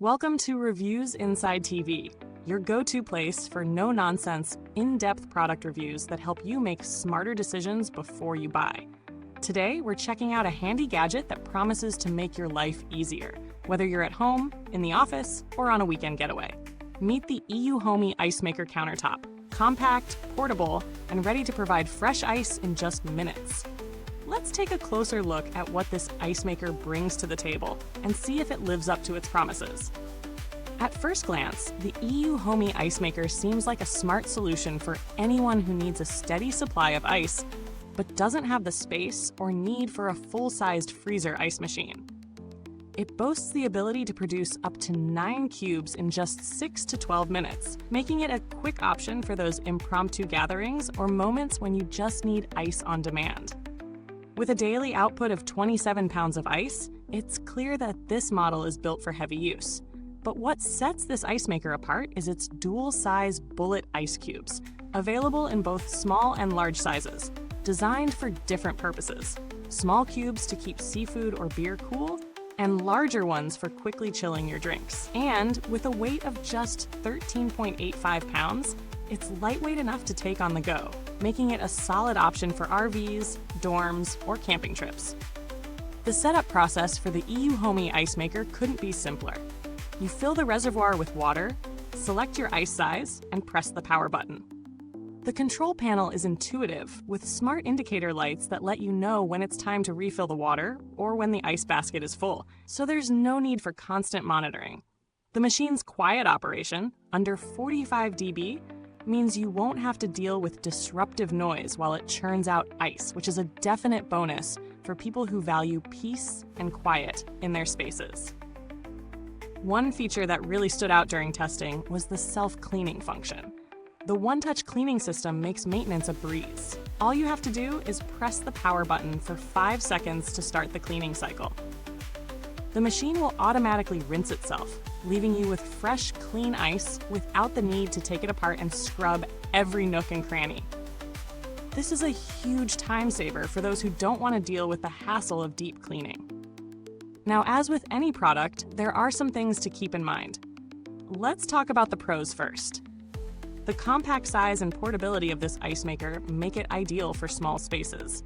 Welcome to Reviewsinsidetv, your go-to place for no-nonsense, in-depth product reviews that help you make smarter decisions before you buy. Today, we're checking out a handy gadget that promises to make your life easier, whether you're at home, in the office, or on a weekend getaway. Meet the EUHOMY Ice Maker Countertop, compact, portable, and ready to provide fresh ice in just minutes. Let's take a closer look at what this ice maker brings to the table and see if it lives up to its promises. At first glance, the EUHOMY Ice Maker seems like a smart solution for anyone who needs a steady supply of ice, but doesn't have the space or need for a full-sized freezer ice machine. It boasts the ability to produce up to 9 cubes in just 6 to 12 minutes, making it a quick option for those impromptu gatherings or moments when you just need ice on demand. With a daily output of 27 pounds of ice, it's clear that this model is built for heavy use. But what sets this ice maker apart is its dual-size bullet ice cubes, available in both small and large sizes, designed for different purposes. Small cubes to keep seafood or beer cool, and larger ones for quickly chilling your drinks. And with a weight of just 13.85 pounds, it's lightweight enough to take on the go, making it a solid option for RVs, dorms, or camping trips. The setup process for the EUHOMY Ice Maker couldn't be simpler. You fill the reservoir with water, select your ice size, and press the power button. The control panel is intuitive, with smart indicator lights that let you know when it's time to refill the water or when the ice basket is full, so there's no need for constant monitoring. The machine's quiet operation, under 45 dB, means you won't have to deal with disruptive noise while it churns out ice, which is a definite bonus for people who value peace and quiet in their spaces. One feature that really stood out during testing was the self-cleaning function. The one-touch cleaning system makes maintenance a breeze. All you have to do is press the power button for 5 seconds to start the cleaning cycle. The machine will automatically rinse itself, leaving you with fresh, clean ice without the need to take it apart and scrub every nook and cranny. This is a huge time saver for those who don't want to deal with the hassle of deep cleaning. Now, as with any product, there are some things to keep in mind. Let's talk about the pros first. The compact size and portability of this ice maker make it ideal for small spaces,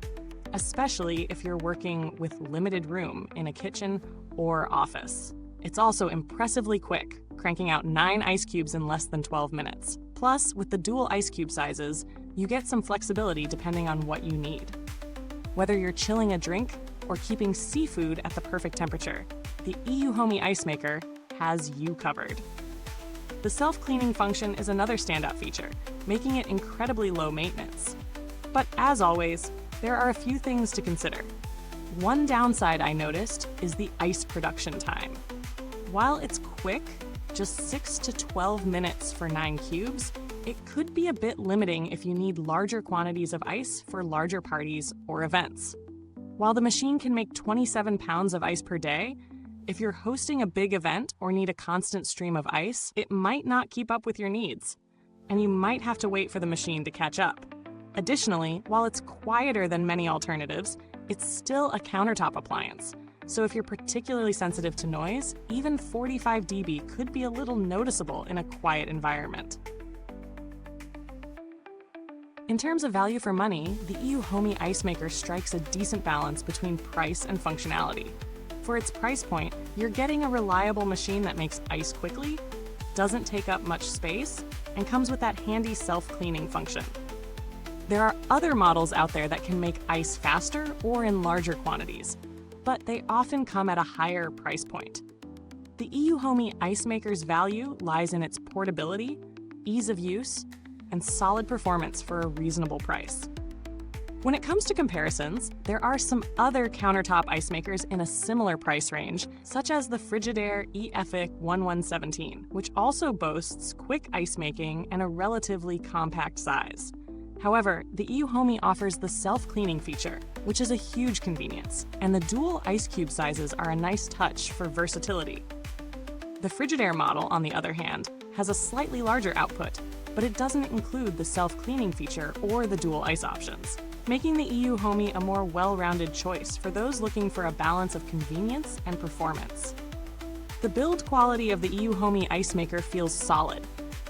especially if you're working with limited room in a kitchen or office. It's also impressively quick, cranking out 9 ice cubes in less than 12 minutes. Plus, with the dual ice cube sizes, you get some flexibility depending on what you need. Whether you're chilling a drink or keeping seafood at the perfect temperature, the EUHOMY Ice Maker has you covered. The self-cleaning function is another standout feature, making it incredibly low maintenance. But as always, there are a few things to consider. One downside I noticed is the ice production time. While it's quick, just 6 to 12 minutes for 9 cubes, it could be a bit limiting if you need larger quantities of ice for larger parties or events. While the machine can make 27 pounds of ice per day, if you're hosting a big event or need a constant stream of ice, it might not keep up with your needs, and you might have to wait for the machine to catch up. Additionally, while it's quieter than many alternatives, it's still a countertop appliance. So if you're particularly sensitive to noise, even 45 dB could be a little noticeable in a quiet environment. In terms of value for money, the EUHOMY Ice Maker strikes a decent balance between price and functionality. For its price point, you're getting a reliable machine that makes ice quickly, doesn't take up much space, and comes with that handy self-cleaning function. There are other models out there that can make ice faster or in larger quantities, but they often come at a higher price point. The EUHOMY Ice Maker's value lies in its portability, ease of use, and solid performance for a reasonable price. When it comes to comparisons, there are some other countertop ice makers in a similar price range, such as the Frigidaire EUHOMY 1117, which also boasts quick ice making and a relatively compact size. However, the EUHOMY offers the self-cleaning feature, which is a huge convenience, and the dual ice cube sizes are a nice touch for versatility. The Frigidaire model, on the other hand, has a slightly larger output, but it doesn't include the self-cleaning feature or the dual ice options, making the EUHOMY a more well-rounded choice for those looking for a balance of convenience and performance. The build quality of the EUHOMY Ice Maker feels solid,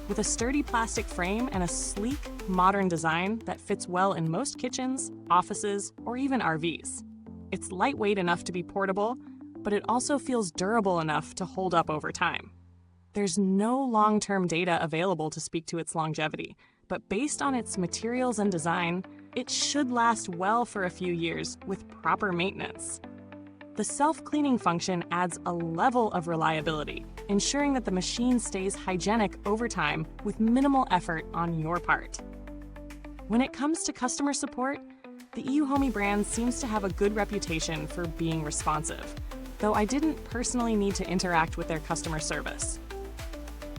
with a sturdy plastic frame and a sleek, modern design that fits well in most kitchens, offices, or even RVs. It's lightweight enough to be portable, but it also feels durable enough to hold up over time. There's no long-term data available to speak to its longevity, but based on its materials and design, it should last well for a few years with proper maintenance. The self-cleaning function adds a level of reliability, ensuring that the machine stays hygienic over time with minimal effort on your part. When it comes to customer support, the EUHOMY brand seems to have a good reputation for being responsive, though I didn't personally need to interact with their customer service.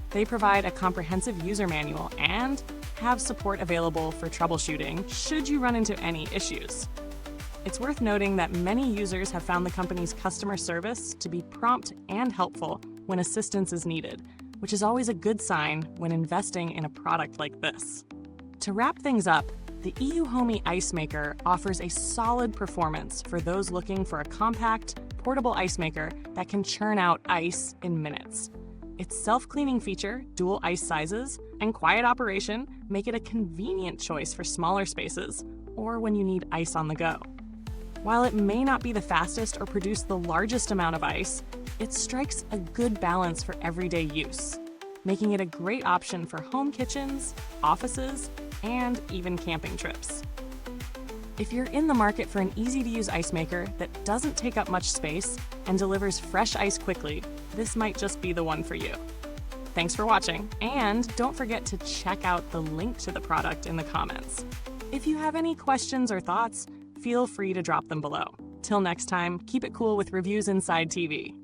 They provide a comprehensive user manual and have support available for troubleshooting should you run into any issues. It's worth noting that many users have found the company's customer service to be prompt and helpful when assistance is needed, which is always a good sign when investing in a product like this. To wrap things up, the EUHOMY Ice Maker offers a solid performance for those looking for a compact, portable ice maker that can churn out ice in minutes. Its self-cleaning feature, dual ice sizes, and quiet operation make it a convenient choice for smaller spaces or when you need ice on the go. While it may not be the fastest or produce the largest amount of ice, it strikes a good balance for everyday use, making it a great option for home kitchens, offices, and even camping trips. If you're in the market for an easy-to-use ice maker that doesn't take up much space and delivers fresh ice quickly, this might just be the one for you. Thanks for watching, and don't forget to check out the link to the product in the comments. If you have any questions or thoughts, feel free to drop them below. Till next time, keep it cool with Reviews Inside TV.